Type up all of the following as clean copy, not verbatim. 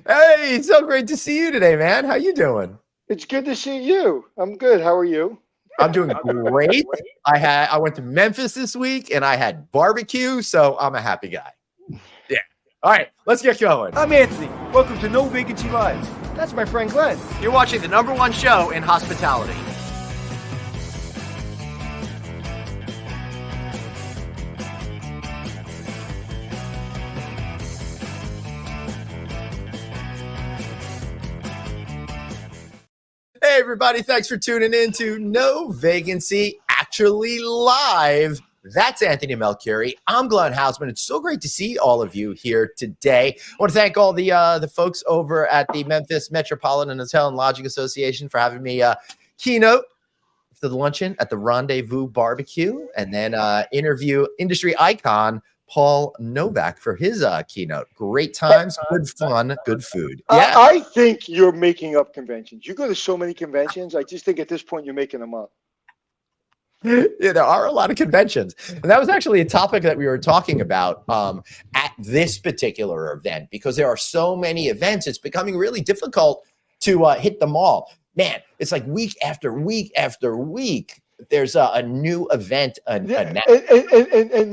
Hey, so great to see you today, man. How you doing? It's good to see you. I'm good. How are you? I'm doing great. I went to Memphis this week and I had barbecue, so I'm a happy guy. Yeah. All right, let's get going. I'm Anthony. Welcome to No Vacancy Live. That's my friend Glenn. You're watching the #1 show in hospitality. Hey, everybody. Thanks for tuning in to No Vacancy Actually Live. That's Anthony Melchiori. I'm Glenn Hausman. It's so great to see all of you here today. I want to thank all the folks over at the Memphis Metropolitan Hotel and Lodging Association for having me keynote for the luncheon at the Rendezvous Barbecue, and then interview industry icon Paul Novak for his keynote. Great times, good fun, good food. Yeah. I think you're making up conventions. You go to so many conventions. I just think at this point you're making them up. Yeah, there are a lot of conventions. And that was actually a topic that we were talking about at this particular event, because there are so many events. It's becoming really difficult to hit them all. Man, it's like week after week after week, there's a new event. And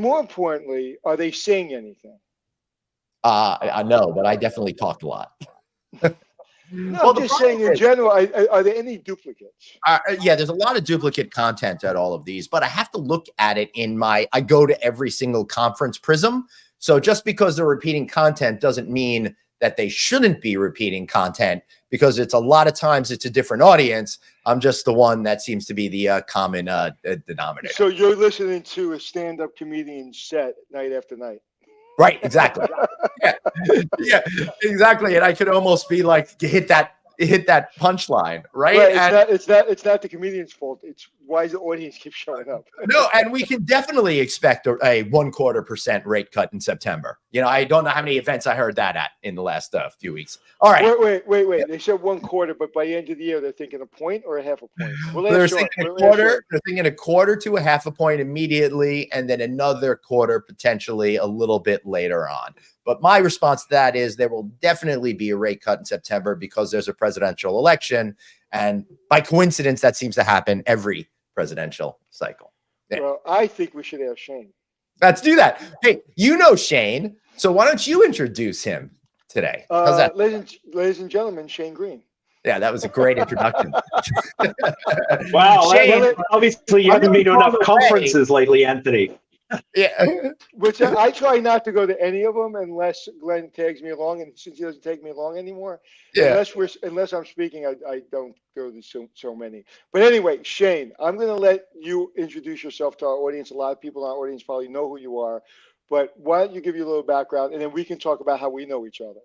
more importantly, are they saying anything? I know, but I definitely talked a lot. No, well, I'm just saying in general, are there any duplicates? Yeah, there's a lot of duplicate content at all of these, but I have to look at it I go to every single conference prism. So just because they're repeating content doesn't mean that they shouldn't be repeating content, because it's a lot of times it's a different audience. I'm just the one that seems to be the common denominator. So you're listening to a stand-up comedian set night after night. Right, exactly. yeah, exactly. And I could almost be like, hit that punchline, right? It's not the comedian's fault. It's why the audience keeps showing up. No, and we can definitely expect a 1/4% rate cut in September. You know, I don't know how many events I heard that at in the last few weeks. All right. Wait. They said 1/4, but by the end of the year, they're thinking a point or a half a point. They're thinking a quarter. They're thinking a quarter to a half a point immediately, and then another quarter potentially a little bit later on. But my response to that is there will definitely be a rate cut in September, because there's a presidential election. And by coincidence, that seems to happen every presidential cycle. Yeah. Well, I think we should have Shane. Let's do that. Hey, you know Shane, so why don't you introduce him today? How's that? Ladies and gentlemen, Shane Green. Yeah, that was a great introduction. Wow. Shane, obviously, you haven't been to enough conferences lately, Anthony. Yeah, which I try not to go to any of them unless Glenn tags me along, and since he doesn't take me along anymore, unless I'm speaking, I don't go to so many. But anyway, Shane, I'm going to let you introduce yourself to our audience. A lot of people in our audience probably know who you are, but why don't you give you a little background, and then we can talk about how we know each other.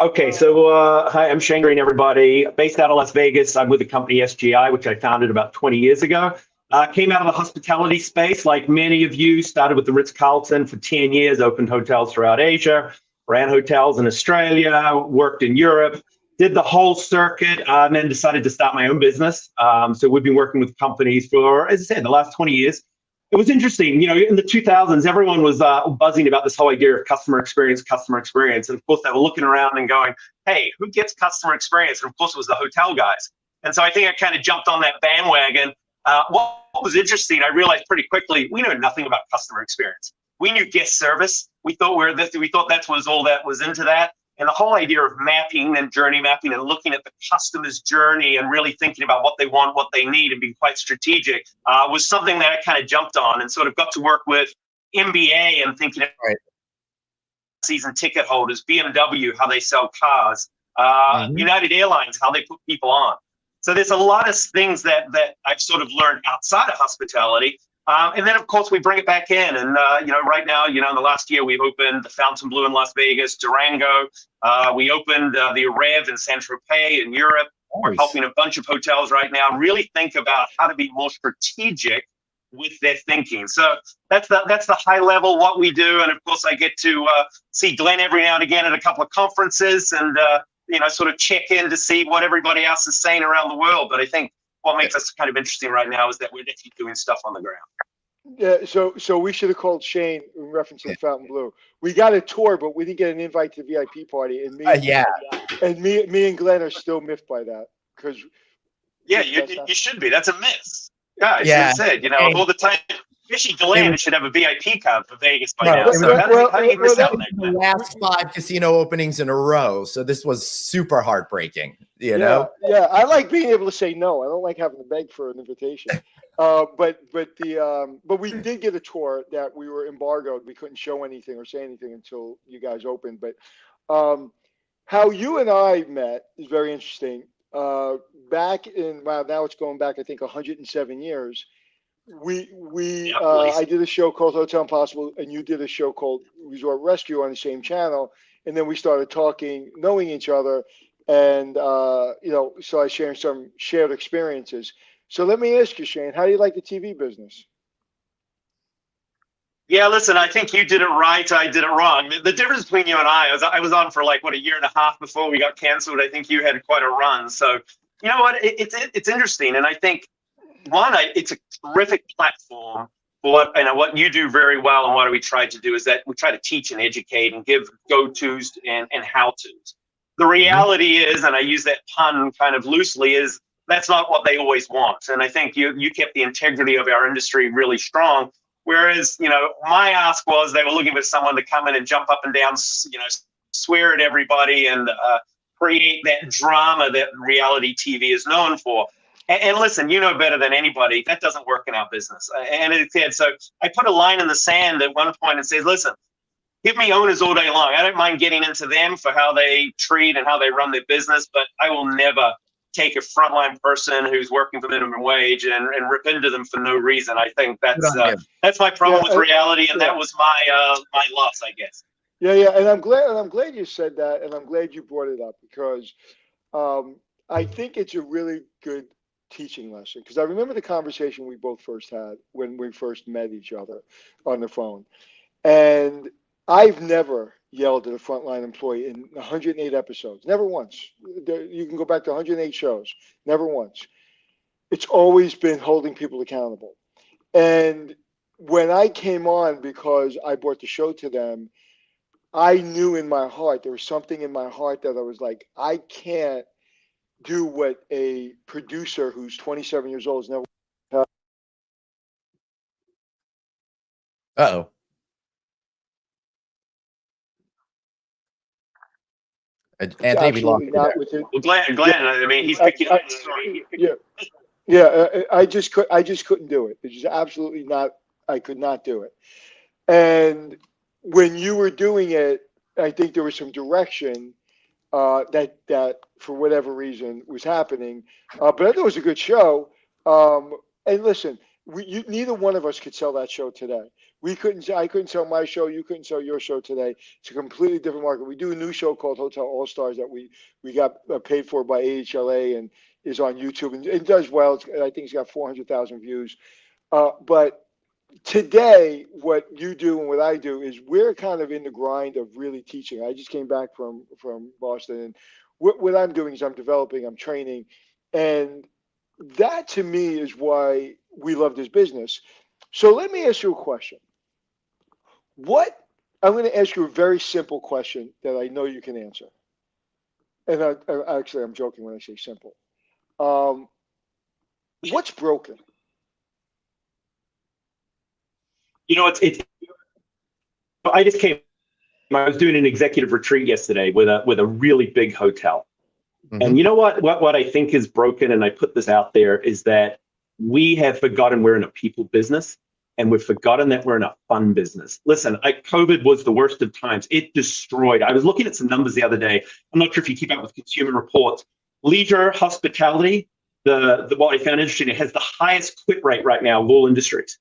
Okay, so hi, I'm Shane Green, everybody. Based out of Las Vegas. I'm with the company SGEi, which I founded about 20 years ago. Came out of the hospitality space, like many of you. Started with the Ritz-Carlton for 10 years, opened hotels throughout Asia, ran hotels in Australia, worked in Europe, did the whole circuit, and then decided to start my own business. So we've been working with companies for, as I said, the last 20 years. It was interesting, you know, in the 2000s, everyone was buzzing about this whole idea of customer experience. And of course, they were looking around and going, hey, who gets customer experience? And of course, it was the hotel guys. And so I think I kind of jumped on that bandwagon. What was interesting, I realized pretty quickly, we knew nothing about customer experience. We knew guest service. We thought that was all that was into that. And the whole idea of mapping and journey mapping and looking at the customer's journey and really thinking about what they want, what they need, and being quite strategic was something that I kind of jumped on and sort of got to work with MBA and thinking about season ticket holders, BMW, how they sell cars, United Airlines, how they put people on. So there's a lot of things that I've sort of learned outside of hospitality. And then, of course, we bring it back in. And, right now, in the last year, we've opened the Fontainebleau in Las Vegas, Durango. We opened the Rev in Saint-Tropez in Europe. We're helping a bunch of hotels right now really think about how to be more strategic with their thinking. So that's the high level what we do. And, of course, I get to see Glenn every now and again at a couple of conferences and, sort of check in to see what everybody else is saying around the world. But I think what makes us kind of interesting right now is that we're actually doing stuff on the ground. Yeah, so we should have called Shane in reference to Fontainebleau. we got a tour, but we didn't get an invite to the VIP party. And Yeah. me and Glenn are still miffed by that because Yeah, you should be. That's a miss. Guys, Yeah. as I said, you know, of all the time, especially Glenn should have a VIP card for Vegas by now. it So was- how do you miss out on the that? last 5 casino openings in a row, so this was super heartbreaking. You know? Yeah, I like being able to say no. I don't like having to beg for an invitation. But we did get a tour that we were embargoed. We couldn't show anything or say anything until you guys opened. But how you and I met is very interesting. Back in now it's going back, I think, 107 years. I did a show called Hotel Impossible, and you did a show called Resort Rescue on the same channel, and then we started talking, knowing each other, and so I shared some shared experiences. So let me ask you, Shane, how do you like the TV business? Yeah, listen, I think you did it right. I did it wrong. The difference between you and I was on for like, a year and a half before we got canceled. I think you had quite a run. So, you know what? It's interesting. And I think, it's a terrific platform for what you do very well. And what we try to do is that we try to teach and educate and give go-tos and how-tos. The reality is, and I use that pun kind of loosely, is that's not what they always want. And I think you kept the integrity of our industry really strong. Whereas, my ask was they were looking for someone to come in and jump up and down, swear at everybody and create that drama that reality TV is known for. And listen, you know better than anybody, that doesn't work in our business. And it did. So I put a line in the sand at one point and says, listen, give me owners all day long. I don't mind getting into them for how they treat and how they run their business, but I will never take a frontline person who's working for minimum wage and rip into them for no reason. I think that's my problem with reality, and that was my loss, I guess. Yeah, and I'm glad you said that, and I'm glad you brought it up because I think it's a really good teaching lesson, because I remember the conversation we both first had when we first met each other on the phone, and I've never yelled at a frontline employee in 108 episodes. Never once. You can go back to 108 shows. Never once. It's always been holding people accountable. And when I came on, because I brought the show to them, I knew in my heart, there was something in my heart that I was like, I can't do what a producer who's 27 years old has never. Uh-oh. Anthony, we lost you there. Well, Glenn, I mean, he's picking up the story. I just couldn't do it. It's just absolutely not. I could not do it. And when you were doing it, I think there was some direction that for whatever reason was happening. But I thought it was a good show. And listen, neither one of us could sell that show today. I couldn't sell my show. You couldn't sell your show today. It's a completely different market. We do a new show called Hotel All Stars that we got paid for by AHLA and is on YouTube, and it does well. I think it's got 400,000 views. But today, what you do and what I do is we're kind of in the grind of really teaching. I just came back from Boston, and what I'm doing is I'm developing, I'm training, and that to me is why we love this business. So let me ask you a question. I'm going to ask you a very simple question that I know you can answer. And actually, I'm joking when I say simple. What's broken? I just came. I was doing an executive retreat yesterday with a really big hotel, and you know what I think is broken, and I put this out there, is that we have forgotten we're in a people business, and we've forgotten that we're in a fun business. Listen, COVID was the worst of times. It destroyed. I was looking at some numbers the other day. I'm not sure if you keep up with Consumer Reports. Leisure, hospitality, what I found interesting, it has the highest quit rate right now of all industries.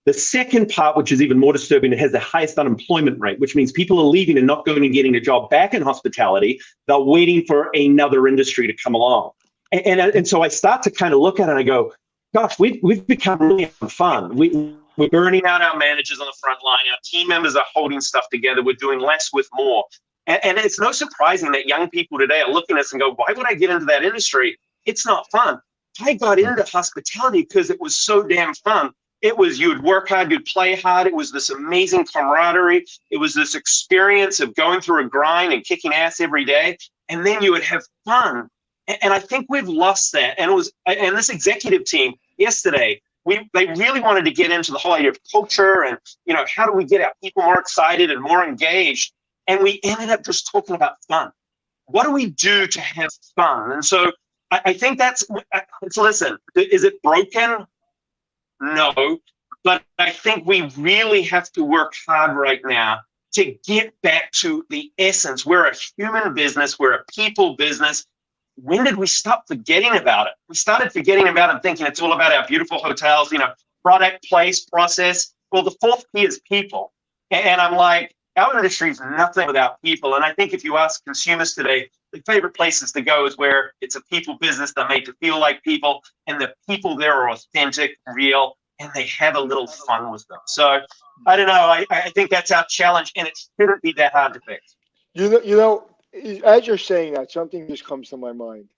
The second part, which is even more disturbing, it has the highest unemployment rate, which means people are leaving and not going and getting a job back in hospitality. They're waiting for another industry to come along. And so I start to kind of look at it and I go, gosh, we've become really fun. We're burning out our managers on the front line. Our team members are holding stuff together. We're doing less with more. And it's no surprising that young people today are looking at us and go, why would I get into that industry? It's not fun. I got into hospitality because it was so damn fun. It was, you would work hard, you'd play hard. It was this amazing camaraderie. It was this experience of going through a grind and kicking ass every day. And then you would have fun. And I think we've lost that. And this executive team yesterday, they really wanted to get into the whole idea of culture and, how do we get our people more excited and more engaged? And we ended up just talking about fun. What do we do to have fun? And so I think listen, is it broken? No, but I think we really have to work hard right now to get back to the essence. We're a human business. We're a people business. When did we stop forgetting about it? We started forgetting about it, thinking it's all about our beautiful hotels, product, place, process. Well, the fourth P is people. And I'm like, our industry is nothing without people. And I think if you ask consumers today, the favorite places to go is where it's a people business. They're made to feel like people, and the people there are authentic, real, and they have a little fun with them. So I don't know. I think that's our challenge, and it shouldn't be that hard to fix. As you're saying that, something just comes to my mind.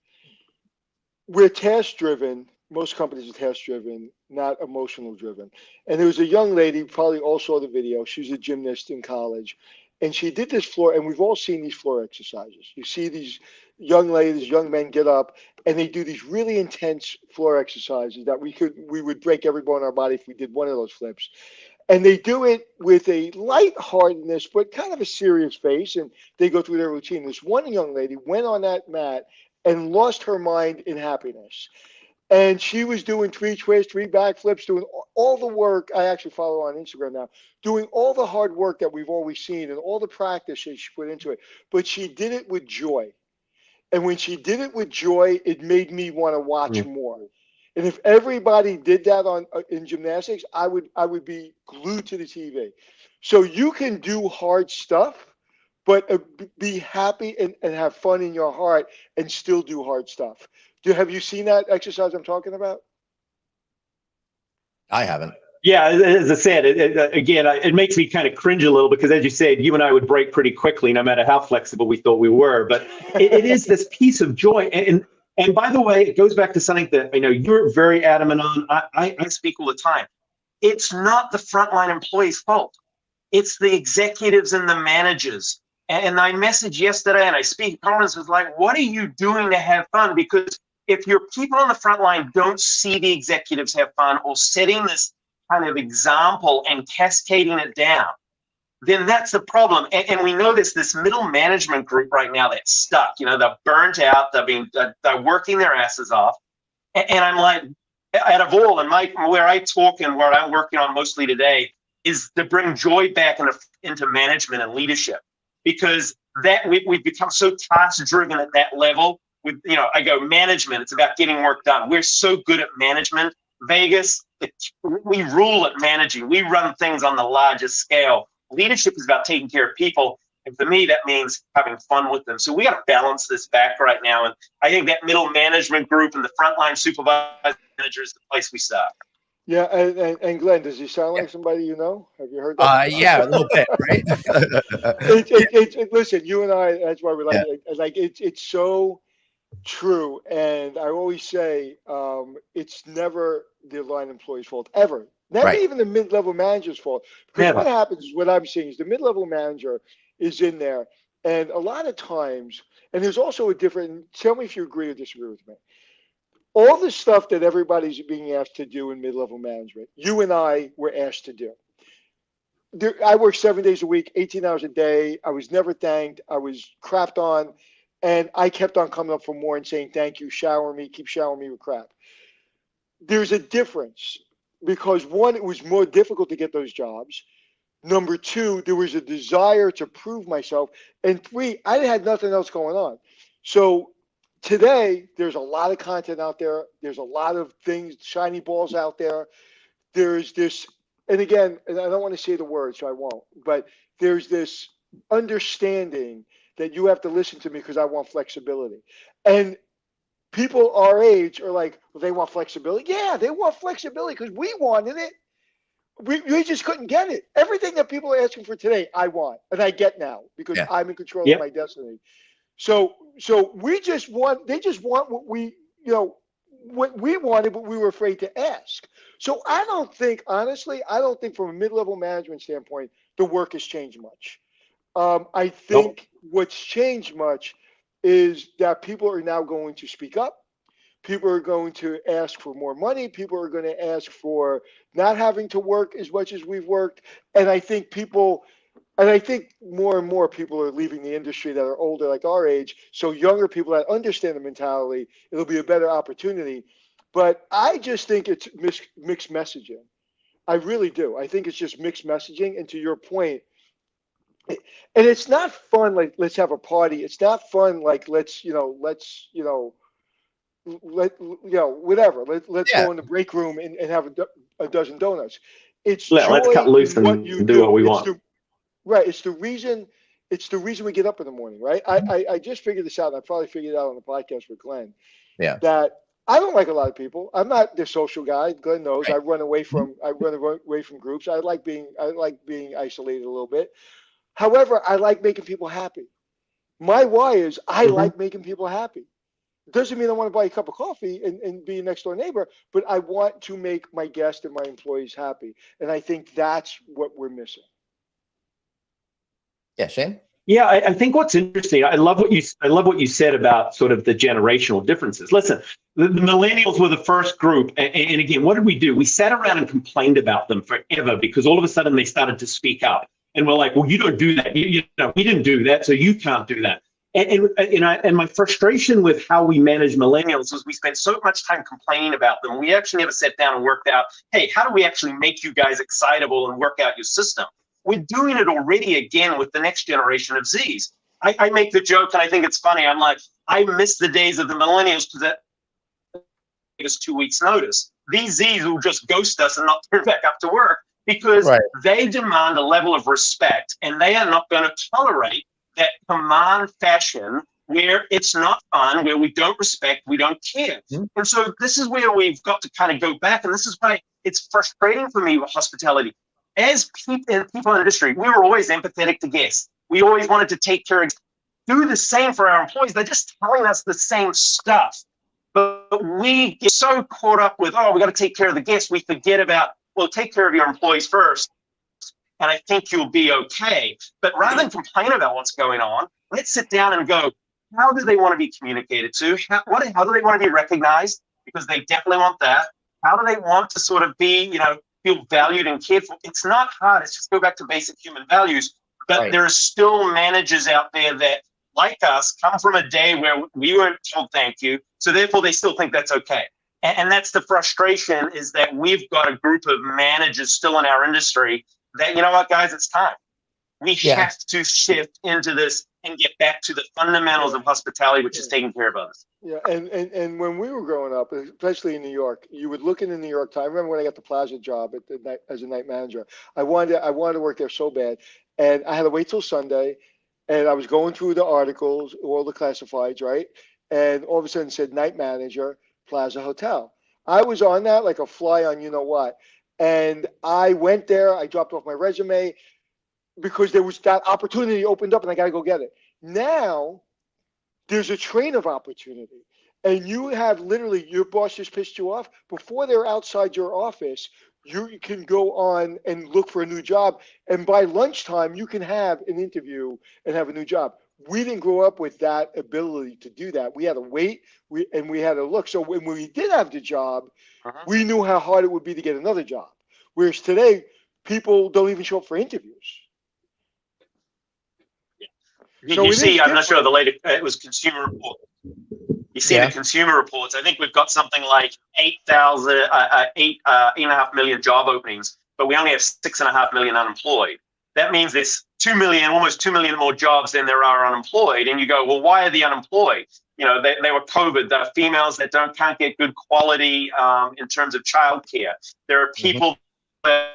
We're task driven. Most companies are task driven, not emotional driven. And there was a young lady, probably all saw the video. She was a gymnast in college, and she did this floor. And we've all seen these floor exercises. You see these young ladies, young men get up, and they do these really intense floor exercises that we would break every bone in our body if we did one of those flips. And they do it with a lightheartedness, but kind of a serious face, and they go through their routine. This one young lady went on that mat and lost her mind in happiness. And she was doing 3 twists, 3 backflips, doing all the work. I actually follow her on Instagram now, doing all the hard work that we've always seen and all the practice that she put into it. But she did it with joy. And when she did it with joy, it made me want to watch more. And if everybody did that in gymnastics, I would be glued to the TV. So you can do hard stuff, but be happy and have fun in your heart and still do hard stuff. Have you seen that exercise I'm talking about? I haven't. Yeah, as I said, it makes me kind of cringe a little because, as you said, you and I would break pretty quickly, no matter how flexible we thought we were. But it is this piece of joy. And by the way, it goes back to something that I know you're very adamant on. I speak all the time. It's not the frontline employees' fault. It's the executives and the managers. And I messaged yesterday, and I speak at conferences like, what are you doing to have fun? Because if your people on the front line don't see the executives have fun or setting this kind of example and cascading it down, then that's the problem. And we know this middle management group right now that's stuck. They're burnt out. They're working their asses off. And I'm like, out of all, and where I talk and where I'm working on mostly today is to bring joy back into management and leadership, because we've become so task driven at that level. I go management. It's about getting work done. We're so good at management. Vegas, we rule at managing. We run things on the largest scale. Leadership is about taking care of people. And for me, that means having fun with them. So we got to balance this back right now. And I think that middle management group and the frontline supervisor manager is the place we start. Yeah. And Glenn, does he sound like somebody you know? Have you heard that? Yeah, a little bit, right? Listen, you and I, that's why we like it. It's so true. And I always say it's never the line employee's fault, ever. Never even the mid-level manager's fault. Because what happens is, what I'm seeing is the mid-level manager is in there. And a lot of times, and there's also a different, tell me if you agree or disagree with me. All the stuff that everybody's being asked to do in mid-level management, you and I were asked to do. I worked 7 days a week, 18 hours a day. I was never thanked. I was crapped on. And I kept on coming up for more and saying, thank you, shower me, keep showering me with crap. There's a difference because, one, it was more difficult to get those jobs. Number two, there was a desire to prove myself. And 3, I had nothing else going on. So today, there's a lot of content out there. There's a lot of things, shiny balls out there. There's this, and again, and I don't want to say the word, so I won't, but there's this understanding that you have to listen to me because I want flexibility. And people our age are like, well, they want flexibility. Yeah, they want flexibility because we wanted it. We just couldn't get it. Everything that people are asking for today, I want, and I get now because I'm in control of my destiny. So they just want what what we wanted, but we were afraid to ask. So I don't think, honestly, I don't think from a mid-level management standpoint, the work has changed much. I think what's changed much is that people are now going to speak up. People are going to ask for more money. People are going to ask for not having to work as much as we've worked. And I think more and more people are leaving the industry that are older, like our age. So younger people that understand the mentality, it'll be a better opportunity. But I just think it's mixed messaging. I really do. I think it's just mixed messaging. And to your point, and it's not fun. Like, let's have a party. It's not fun. Like, let's whatever. Let's Yeah. go in the break room and have a dozen donuts. It's Let's joy cut loose in what and you do what we It's want. right. It's the reason we get up in the morning, right? I just figured this out, and I probably figured it out on the podcast with Glenn. Yeah. That I don't like a lot of people. I'm not the social guy. Glenn knows. Right. I run away from groups. I like being isolated a little bit. However, I like making people happy. My why is I like making people happy. Doesn't mean I want to buy a cup of coffee and be a next door neighbor, but I want to make my guests and my employees happy. And I think that's what we're missing. Yeah, Shane? Yeah, I think what's interesting, I love what you said about sort of the generational differences. Listen, the millennials were the first group, and again, what did we do? We sat around and complained about them forever because all of a sudden they started to speak up, and we're like, well, you don't do that. You know, we didn't do that, so you can't do that. And my frustration with how we manage millennials was we spent so much time complaining about them. We actually never sat down and worked out, hey, how do we actually make you guys excitable and work out your system? We're doing it already again with the next generation of Zs. I make the joke, and I think it's funny. I'm like, I miss the days of the millennials because that gave us 2 weeks' notice. These Zs will just ghost us and not turn back up to work because they demand a level of respect, and they are not going to tolerate that command fashion where it's not fun, where we don't respect, we don't care. And so this is where we've got to kind of go back, and this is why it's frustrating for me with hospitality. As people in the industry, we were always empathetic to guests. We always wanted to take care of, do the same for our employees. They're just telling us the same stuff. But we get so caught up with, we got to take care of the guests. We forget about, well, take care of your employees first, and I think you'll be okay. But rather than complain about what's going on, let's sit down and go, how do they want to be communicated to? How do they want to be recognized? Because they definitely want that. How do they want to sort of be, feel valued and cared for? It's not hard. It's just go back to basic human values. But there are still managers out there that, like us, come from a day where we weren't told thank you. So therefore, they still think that's okay. And that's the frustration, is that we've got a group of managers still in our industry that, you know what, guys, it's time. We have to shift into this and get back to the fundamentals of hospitality, which is taking care of others. Yeah, and when we were growing up, especially in New York, you would look in the New York Times. I remember when I got the Plaza job as a night manager. I wanted to work there so bad, and I had to wait till Sunday, and I was going through the articles, all the classifieds, right? And all of a sudden it said night manager, Plaza Hotel. I was on that like a fly on you know what, and I went there. I dropped off my resume because there was that opportunity opened up, and I got to go get it. Now there's a train of opportunity, and you have literally, your boss just pissed you off. Before they're outside your office, you can go on and look for a new job, and by lunchtime you can have an interview and have a new job. We didn't grow up with that ability to do that. We had to wait, and we had to look. So when we did have the job, we knew how hard it would be to get another job. Whereas today, people don't even show up for interviews. So you see, I'm not sure the latest, it was Consumer Report. You see the Consumer Reports. I think we've got something like 8.5 million job openings, but we only have 6.5 million unemployed. That means there's 2 million, almost 2 million more jobs than there are unemployed. And you go, well, why are the unemployed? They were COVID. There are females that can't get good quality in terms of childcare. There are people that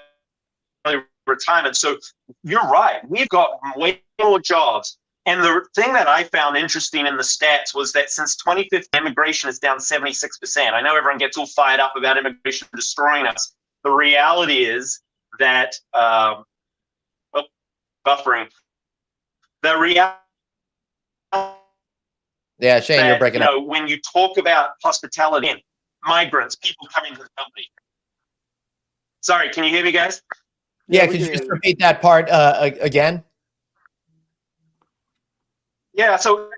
are retirement. So you're right. We've got way more jobs. And the thing that I found interesting in the stats was that since 2015, immigration is down 76%. I know everyone gets all fired up about immigration destroying us. The reality is that, buffering. The reality. Yeah, Shane, you're breaking up. When you talk about hospitality, migrants, people coming to the company. Sorry, can you hear me, guys? Yeah, could you just repeat that part again? Yeah, so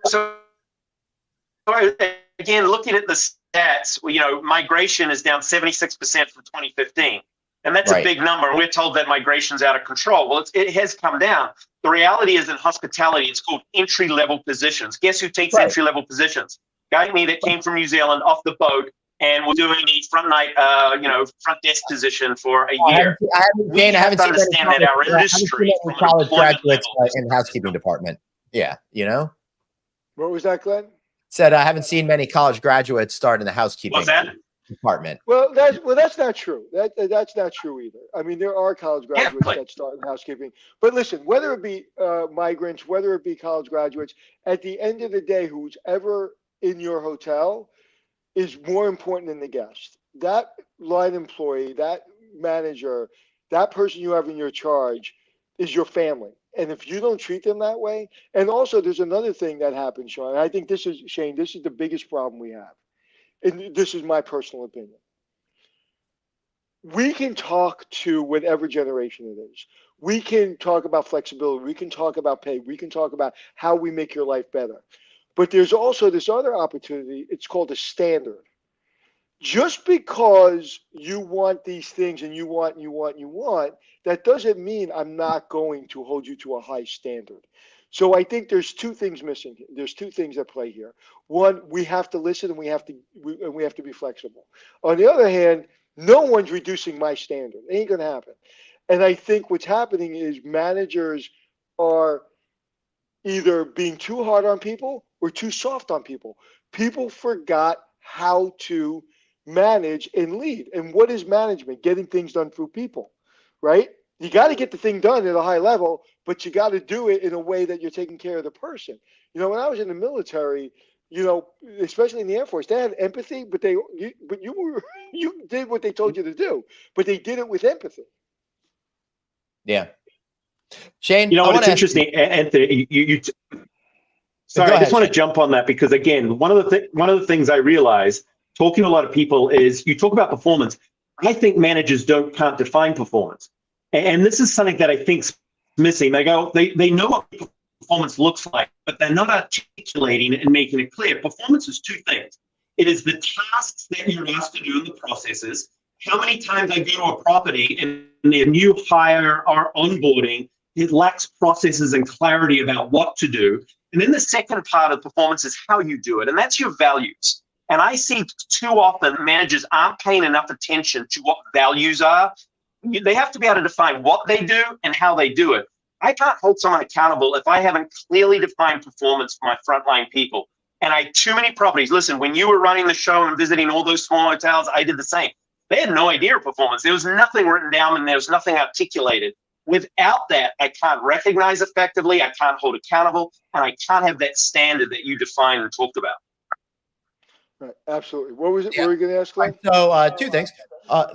again, looking at the stats, migration is down 76% from 2015. And that's a big number. We're told that migration's out of control. Well, it has come down. The reality is in hospitality, it's called entry-level positions. Guess who takes entry-level positions? Guy me that came from New Zealand off the boat and was doing a front desk position for a year. I haven't seen understand that our industry from college graduates in the housekeeping department. Yeah, What was that, Glenn? Said I haven't seen many college graduates start in the housekeeping department. Well, that's not true. That's not true either. I mean, there are college graduates that start in housekeeping. But listen, whether it be migrants, whether it be college graduates, at the end of the day, who's ever in your hotel is more important than the guest. That line employee, that manager, that person you have in your charge is your family. And if you don't treat them that way, and also there's another thing that happens, Sean, and I think this is the biggest problem we have. And this is my personal opinion. We can talk to whatever generation it is. We can talk about flexibility. We can talk about pay. We can talk about how we make your life better. But there's also this other opportunity. It's called a standard. Just because you want these things and you want, that doesn't mean I'm not going to hold you to a high standard. So I think there's two things missing. There's two things at play here. One, we have to listen and we have to be flexible. On the other hand, no one's reducing my standard. It ain't gonna happen. And I think what's happening is managers are either being too hard on people or too soft on people. People forgot how to manage and lead. And what is management? Getting things done through people, right? You got to get the thing done at a high level, but you got to do it in a way that you're taking care of the person. When I was in the military, especially in the Air Force, they had empathy, but you did what they told you to do, but they did it with empathy. Yeah. Shane, what's interesting, Anthony, sorry, I just want to jump on that because again, one of the things I realize talking to a lot of people is you talk about performance. I think managers can't define performance. And this is something that I think's missing. They know what performance looks like, but they're not articulating it and making it clear. Performance is two things. It is the tasks that you're asked to do in the processes. How many times I go to a property and their new hire are onboarding, it lacks processes and clarity about what to do. And then the second part of performance is how you do it, and that's your values. And I see too often managers aren't paying enough attention to what values are. They have to be able to define what they do and how they do it. I can't hold someone accountable if I haven't clearly defined performance for my frontline people. And too many properties. Listen, when you were running the show and visiting all those small hotels, I did the same. They had no idea of performance. There was nothing written down and there was nothing articulated. Without that, I can't recognize effectively, I can't hold accountable, and I can't have that standard that you defined and talked about. Right, absolutely. What was it? What were you going to ask, Glenn? So two things.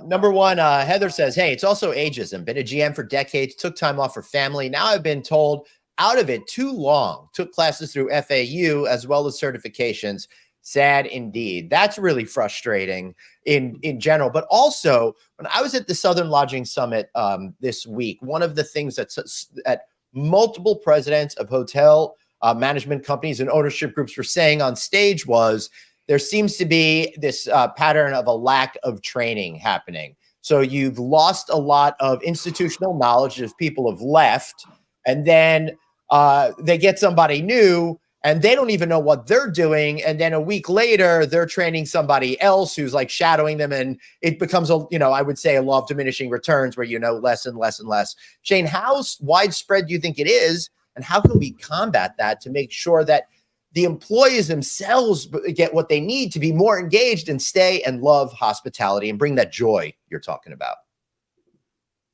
Number one, Heather says, hey, it's also ageism. Been a GM for decades, took time off for family. Now I've been told out of it too long. Took classes through FAU as well as certifications. Sad indeed. That's really frustrating in general. But also, when I was at the Southern Lodging Summit this week, one of the things that multiple presidents of hotel management companies and ownership groups were saying on stage was, there seems to be this pattern of a lack of training happening. So you've lost a lot of institutional knowledge as people have left, and then they get somebody new and they don't even know what they're doing. And then a week later, they're training somebody else who's like shadowing them. And it becomes I would say a law of diminishing returns where less and less and less. Shane, how widespread do you think it is? And how can we combat that to make sure that the employees themselves get what they need to be more engaged and stay and love hospitality and bring that joy you're talking about?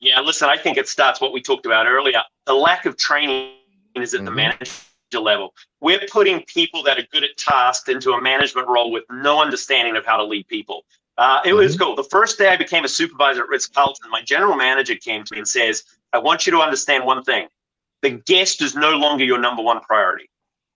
Yeah, listen, I think it starts what we talked about earlier. The lack of training is at the manager level. We're putting people that are good at tasks into a management role with no understanding of how to lead people. It was cool. The first day I became a supervisor at Ritz-Carlton, my general manager came to me and says, I want you to understand one thing. The guest is no longer your number one priority.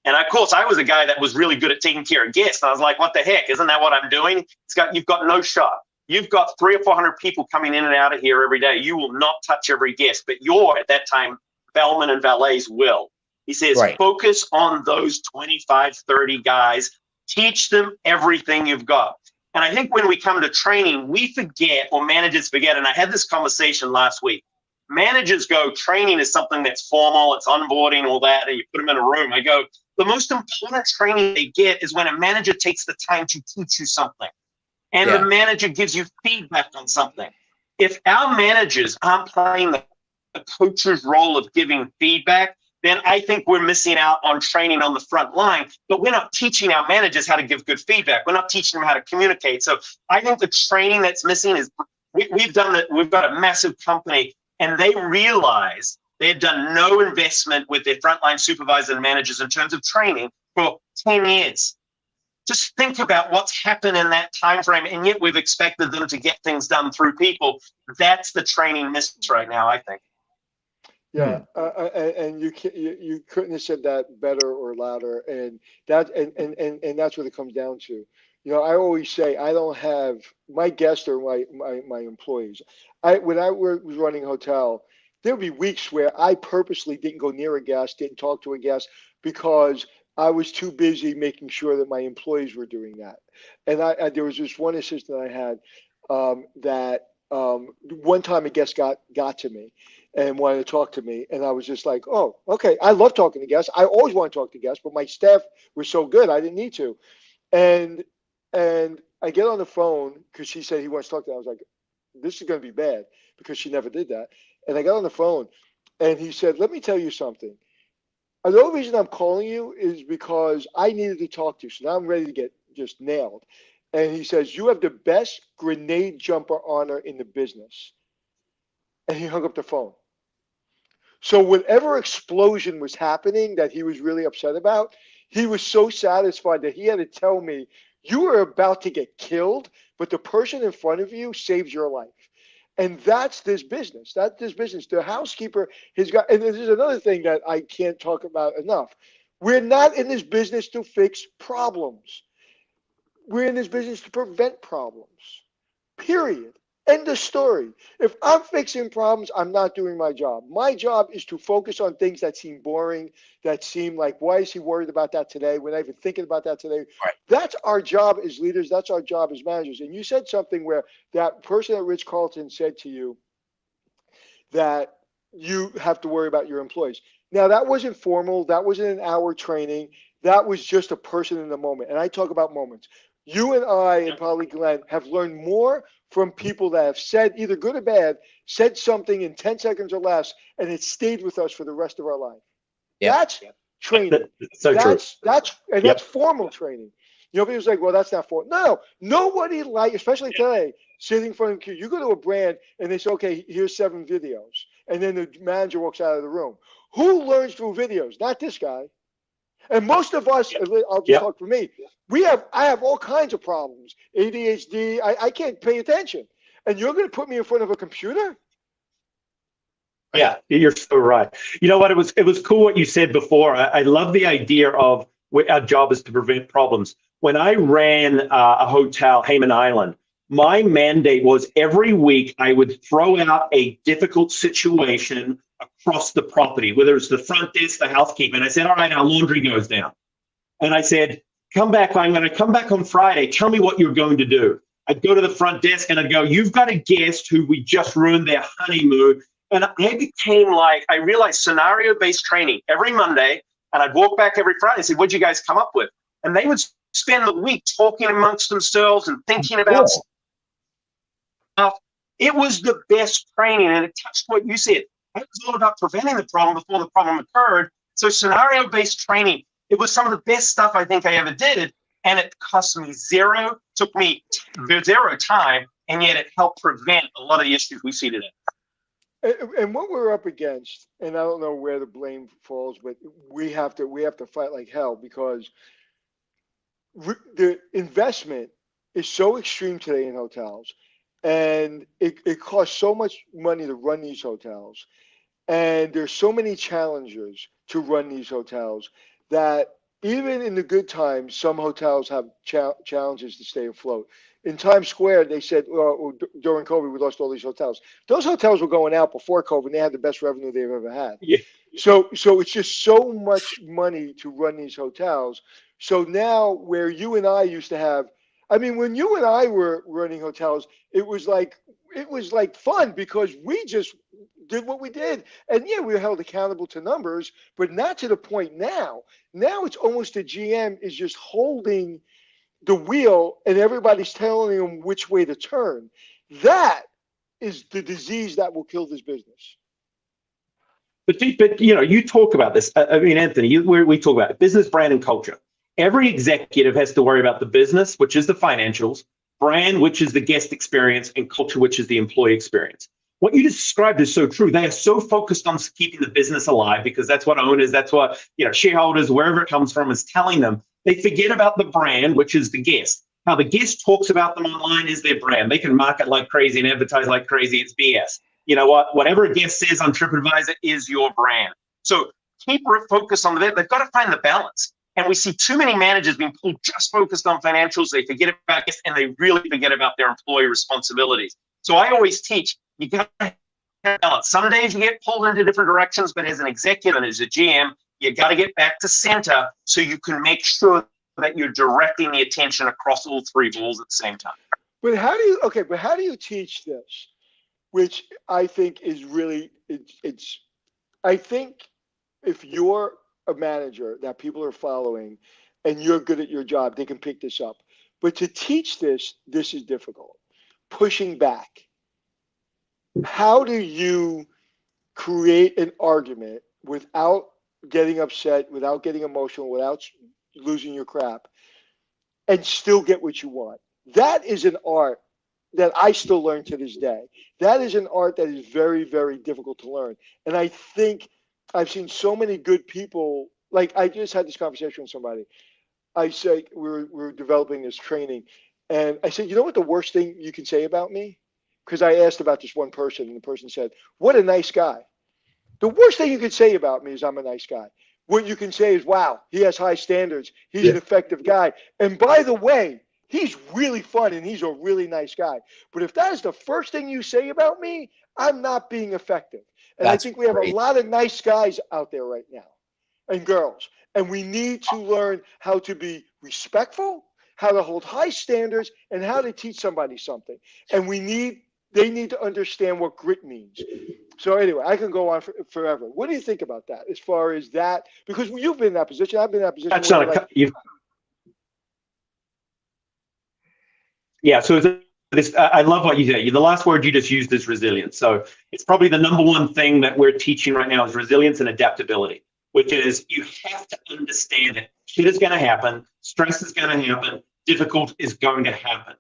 And of course, I was a guy that was really good at taking care of guests. And I was like, what the heck? Isn't that what I'm doing? You've got no shot. You've got 300 or 400 people coming in and out of here every day. You will not touch every guest, but at that time, bellmen and valets will. He says, focus on those 25, 30 guys. Teach them everything you've got. And I think when we come to training, we forget, or managers forget, and I had this conversation last week. Managers go, training is something that's formal, it's onboarding, all that, and you put them in a room. I go, the most important training they get is when a manager takes the time to teach you something. And the manager gives you feedback on something. If our managers aren't playing the coach's role of giving feedback, then I think we're missing out on training on the front line. But we're not teaching our managers how to give good feedback. We're not teaching them how to communicate. So I think the training that's missing is we've done it. We've got a massive company, and they realize they've done no investment with their frontline supervisors and managers in terms of training for 10 years. Just think about what's happened in that time frame, and yet we've expected them to get things done through people. That's the training miss right now, I think. Yeah, and you couldn't have said that better or louder, and that's what it comes down to. You know, I always say I don't have my guests or my employees. When I was running a hotel, there would be weeks where I purposely didn't go near a guest, didn't talk to a guest, because I was too busy making sure that my employees were doing that. And there was this one assistant I had that one time a guest got to me and wanted to talk to me, and I was just like, oh, okay. I love talking to guests. I always want to talk to guests, but my staff was so good I didn't need to. And I get on the phone because she said he wants to talk to me. I was like, this is going to be bad, because she never did that. And I got on the phone, and he said, let me tell you something. The only reason I'm calling you is because I needed to talk to you. So now I'm ready to get just nailed. And he says, you have the best grenade jumper honor in the business. And he hung up the phone. So whatever explosion was happening that he was really upset about, he was so satisfied that he had to tell me, you are about to get killed, but the person in front of you saves your life. And that's this business. That's this business. The housekeeper has got, and this is another thing that I can't talk about enough. We're not in this business to fix problems. We're in this business to prevent problems. Period. End of story. If I'm fixing problems, I'm not doing my job. My job is to focus on things that seem boring, that seem like, why is he worried about that today? We're not even thinking about that today. Right. That's our job as leaders. That's our job as managers. And you said something where that person at Ritz-Carlton said to you that you have to worry about your employees. Now, that wasn't formal. That wasn't an hour training. That was just a person in the moment. And I talk about moments. You and I, and probably Glenn, have learned more from people that have said, either good or bad, said something in 10 seconds or less, and it stayed with us for the rest of our life. Yep. That's training. That's formal training. You know, people's like, well, that's not formal. No, nobody especially today, sitting in front of you. You go to a brand and they say, okay, here's 7 videos. And then the manager walks out of the room. Who learns through videos? Not this guy. And most of us, I'll just talk for me, I have all kinds of problems. ADHD, I can't pay attention. And you're going to put me in front of a computer? Yeah, you're so right. You know what? It was cool what you said before. I love the idea of our job is to prevent problems. When I ran a hotel, Hayman Island, my mandate was every week I would throw out a difficult situation across the property, whether it's the front desk, the housekeeper. And I said, all right, our laundry goes down. And I said, I'm going to come back on Friday. Tell me what you're going to do. I'd go to the front desk and I'd go, you've got a guest who we just ruined their honeymoon. And I realized scenario-based training every Monday. And I'd walk back every Friday and say, what'd you guys come up with? And they would spend the week talking amongst themselves and thinking about stuff. It was the best training, and it touched what you said. It was all about preventing the problem before the problem occurred. So scenario-based training, it was some of the best stuff I think I ever did, and it cost me took me zero time, and yet it helped prevent a lot of the issues we see today. And what we're up against, and I don't know where the blame falls, but we have to fight like hell, because the investment is so extreme today in hotels, and it costs so much money to run these hotels, and there's so many challenges to run these hotels that even in the good times, some hotels have challenges to stay afloat. In Times Square, they said during COVID, we lost all these hotels. Those hotels were going out before COVID, and they had the best revenue they've ever had. Yeah. So it's just so much money to run these hotels. So now where you and I used to have, I mean, when you and I were running hotels, it was like fun because we just did what we did. And yeah, we were held accountable to numbers, but not to the point now. Now it's almost the GM is just holding the wheel and everybody's telling them which way to turn. That is the disease that will kill this business. But you know, you talk about this. I mean, Anthony, we talk about it, business, brand, and culture. Every executive has to worry about the business, which is the financials, brand, which is the guest experience, and culture, which is the employee experience. What you described is so true. They are so focused on keeping the business alive because that's what owners, that's what, you know, shareholders, wherever it comes from, is telling them. They forget about the brand, which is the guest. How the guest talks about them online is their brand. They can market like crazy and advertise like crazy. It's BS. You know what? Whatever a guest says on TripAdvisor is your brand. So keep focused on that. They've got to find the balance. And we see too many managers being just focused on financials. They forget about guests and they really forget about their employee responsibilities. So I always teach, you got to have balance. Some days you get pulled into different directions, but as an executive and as a GM, you got to get back to center so you can make sure that you're directing the attention across all three balls at the same time. But how do you teach this? Which I think is really, I think if you're a manager that people are following and you're good at your job, they can pick this up. But to teach this is difficult. Pushing back. How do you create an argument without getting upset, without getting emotional, without losing your crap, and still get what you want? That is an art that I still learn to this day. That is an art that is very, very difficult to learn. And I think I've seen so many good people. Like I just had this conversation with somebody. I say we're developing this training, and I said, you know what the worst thing you can say about me? Because I asked about this one person, and the person said, "What a nice guy." The worst thing you could say about me is I'm a nice guy. What you can say is, "Wow, he has high standards. He's an effective guy." And by the way, he's really fun and he's a really nice guy. But if that is the first thing you say about me, I'm not being effective. And I think we have a lot of nice guys out there right now and girls. And we need to learn how to be respectful, how to hold high standards, and how to teach somebody something. And they need to understand what grit means. So anyway, I can go on forever. What do you think about that as far as that? Because you've been in that position. I've been in that position. That's not yeah, so I love what you said. The last word you just used is resilience. So it's probably the number one thing that we're teaching right now is resilience and adaptability, which is you have to understand that shit is going to happen, stress is going to happen, difficult is going to happen.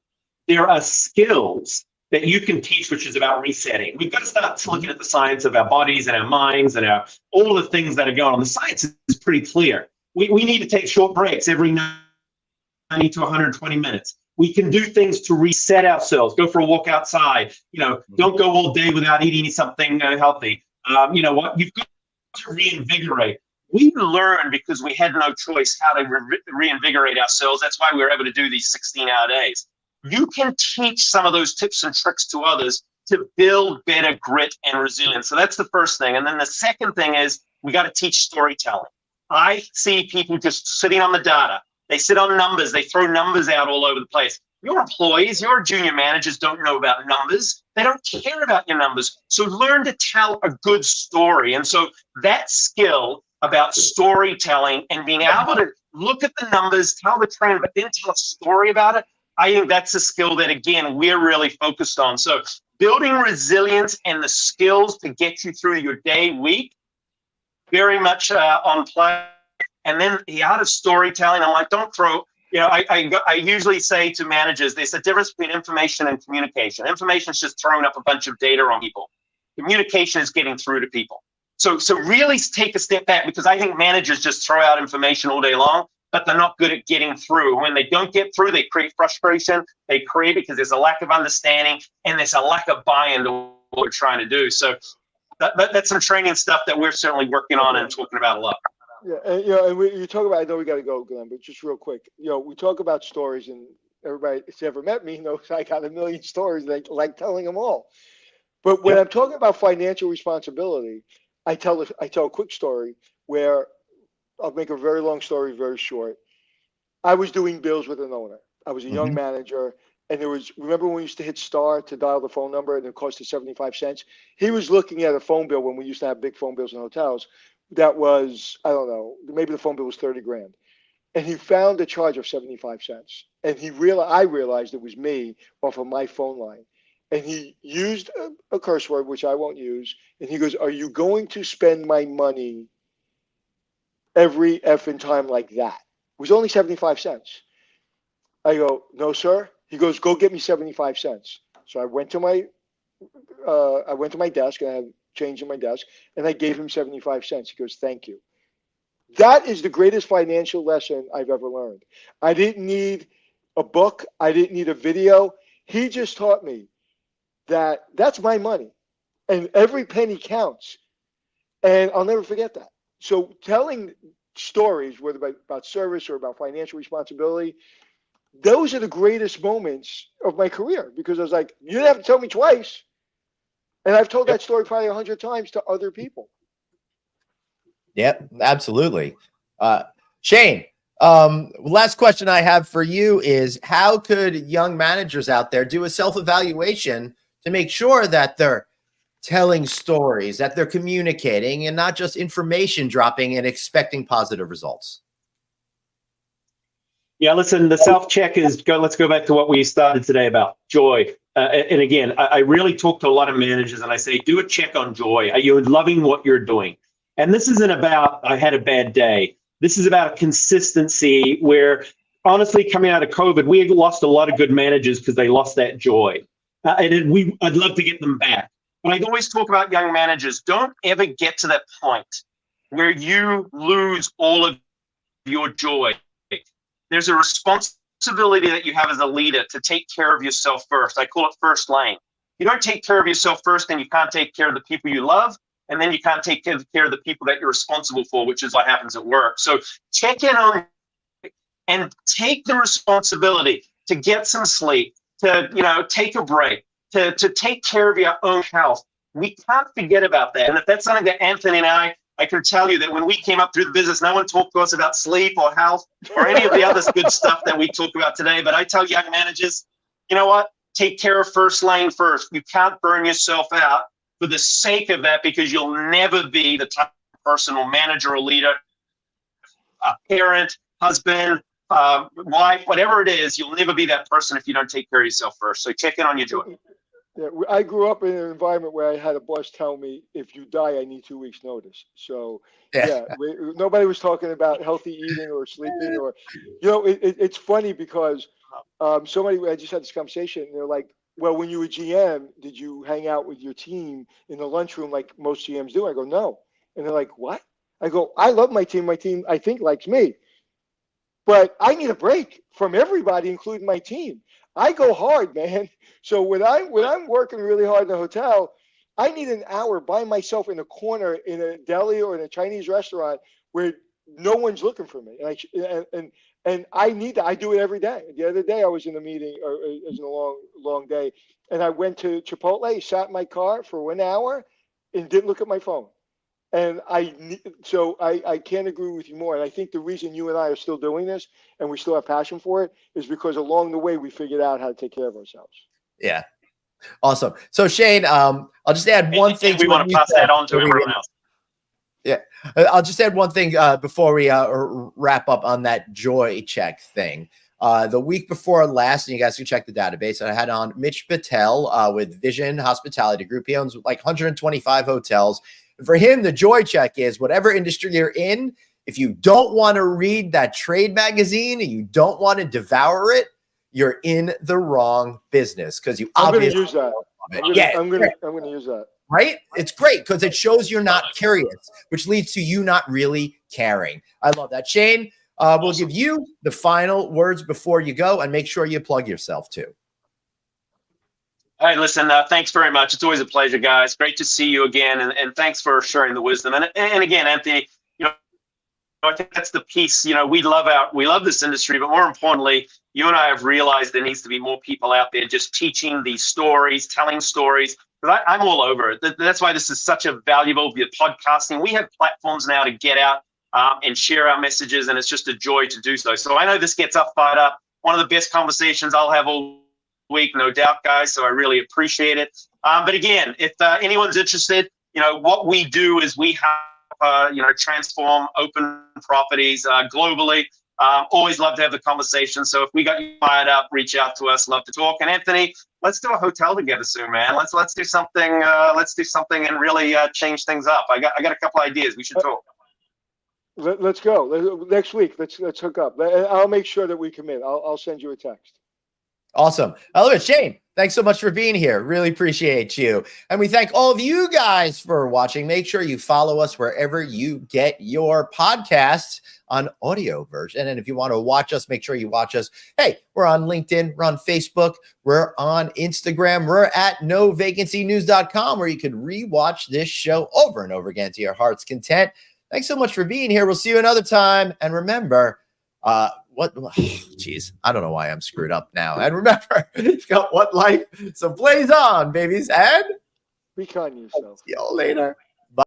There are skills that you can teach, which is about resetting. We've got to start looking at the science of our bodies and our minds and all the things that are going on. The science is pretty clear. We need to take short breaks every 90 to 120 minutes. We can do things to reset ourselves. Go for a walk outside. You know, don't go all day without eating something healthy. You know what? You've got to reinvigorate. We learned because we had no choice how to reinvigorate ourselves. That's why we were able to do these 16-hour days. You can teach some of those tips and tricks to others to build better grit and resilience. So that's the first thing. And then the second thing is we got to teach storytelling. I see people just sitting on the data. They sit on numbers. They throw numbers out all over the place. Your employees, your junior managers don't know about numbers. They don't care about your numbers. So learn to tell a good story. And so that skill about storytelling and being able to look at the numbers, tell the trend, but then tell a story about it, I think that's a skill that, again, we're really focused on. So building resilience and the skills to get you through your day, week, very much on play. And then the art of storytelling, I'm like, don't throw, you know, I usually say to managers, there's a difference between information and communication. Information is just throwing up a bunch of data on people. Communication is getting through to people. So really take a step back, because I think managers just throw out information all day long, but they're not good at getting through. When they don't get through, they create frustration. They create because there's a lack of understanding and there's a lack of buy-in to what we're trying to do. So that's some training stuff that we're certainly working on and talking about a lot. Yeah, and, and you talk about. I know we got to go, Glenn, but just real quick, we talk about stories, and everybody that's ever met me knows I got a million stories. Like telling them all. But when I'm talking about financial responsibility, I tell a quick story where I'll make a very long story very short. I was doing bills with an owner. I was a young manager, and remember when we used to hit star to dial the phone number and it cost us 75 cents? He was looking at a phone bill when we used to have big phone bills in hotels. That was, I don't know, maybe the phone bill was 30 grand. And he found a charge of 75 cents. And I realized it was me off of my phone line. And he used a curse word, which I won't use. And he goes, "Are you going to spend my money every effing time like that?" It was only 75 cents. I go, "No, sir." He goes, "Go get me 75 cents." So I went to my desk, and I had change in my desk, and I gave him 75 cents. He goes, "Thank you." That is the greatest financial lesson I've ever learned. I didn't need a book. I didn't need a video. He just taught me that that's my money, and every penny counts. And I'll never forget that. So telling stories, whether about service or about financial responsibility, those are the greatest moments of my career, because I was like, you didn't have to tell me twice. And I've told that story probably 100 times to other people. Yep, absolutely. Shane, last question I have for you is, how could young managers out there do a self-evaluation to make sure that they're telling stories, that they're communicating, and not just information dropping and expecting positive results? Yeah, listen, the self-check is, let's go back to what we started today about joy. And again, I really talk to a lot of managers and I say, do a check on joy. Are you loving what you're doing? And this isn't about, I had a bad day. This is about a consistency where, honestly, coming out of COVID, we had lost a lot of good managers because they lost that joy. I'd love to get them back. But I always talk about young managers. Don't ever get to that point where you lose all of your joy. There's a responsibility that you have as a leader to take care of yourself first. I call it first lane. You don't take care of yourself first, then you can't take care of the people you love, and then you can't take care of the people that you're responsible for, which is what happens at work. So check in on and take the responsibility to get some sleep, to take a break, to take care of your own health. We can't forget about that. And if that's something that Anthony and I can tell you that when we came up through the business, no one talked to us about sleep or health or any of the other good stuff that we talk about today. But I tell young managers, you know what? Take care of first lane first. You can't burn yourself out for the sake of that, because you'll never be the type of person or manager or leader, a parent, husband, wife, whatever it is. You'll never be that person if you don't take care of yourself first. So check in on your joy. Yeah, I grew up in an environment where I had a boss tell me, if you die, I need 2 weeks notice. So nobody was talking about healthy eating or sleeping, or, it's funny because I just had this conversation, and they're like, well, when you were GM, did you hang out with your team in the lunchroom like most GMs do? I go, no. And they're like, what? I go, I love my team. My team, I think, likes me. But I need a break from everybody, including my team. I go hard, man. So when I'm working really hard in the hotel, I need an hour by myself in a corner in a deli or in a Chinese restaurant where no one's looking for me. And I need that. I do it every day. The other day I was in a meeting, or it was a long day, and I went to Chipotle, sat in my car for 1 hour, and didn't look at my phone. And I can't agree with you more. And I think the reason you and I are still doing this and we still have passion for it is because along the way we figured out how to take care of ourselves. Yeah. Awesome. So Shane, I'll just add one thing. We want to pass that on to everyone else. Yeah. I'll just add one thing before we wrap up on that joy check thing. The week before last, and you guys can check the database, I had on Mitch Patel with Vision Hospitality Group. He owns like 125 hotels. For him, the joy check is whatever industry you're in, if you don't want to read that trade magazine and you don't want to devour it, you're in the wrong business, because you obviously use that. I'm going to use that. Right? It's great because it shows you're not curious, which leads to you not really caring. I love that. Shane, we'll give you the final words before you go, and make sure you plug yourself too. All right, listen, thanks very much. It's always a pleasure, guys. Great to see you again, and thanks for sharing the wisdom. And again, Anthony, I think that's the piece. We love this industry, but more importantly, you and I have realized there needs to be more people out there just teaching these stories, telling stories. Because I'm all over it. That's why this is such a valuable podcasting. We have platforms now to get out and share our messages, and it's just a joy to do so. So I know this gets us fired up. One of the best conversations I'll have all week, no doubt, guys. So I really appreciate it. But again, if anyone's interested, what we do is we have transform open properties globally. Always love to have the conversation. So if we got you fired up, reach out to us. Love to talk. And Anthony, let's do a hotel together soon, man. Let's do something. Let's do something and really change things up. I got a couple ideas. We should talk. Let's go next week. Let's hook up. I'll make sure that we commit. I'll send you a text. Awesome. I love it. Shane, thanks so much for being here. Really appreciate you. And we thank all of you guys for watching. Make sure you follow us wherever you get your podcasts on audio version. And if you want to watch us, make sure you watch us. Hey, we're on LinkedIn. We're on Facebook. We're on Instagram. We're at novacancynews.com, where you could rewatch this show over and over again to your heart's content. Thanks so much for being here. We'll see you another time. And remember, geez, I don't know why I'm screwed up now. And remember, you've got one life, so blaze on, babies, and be kind to yourself. See y'all later.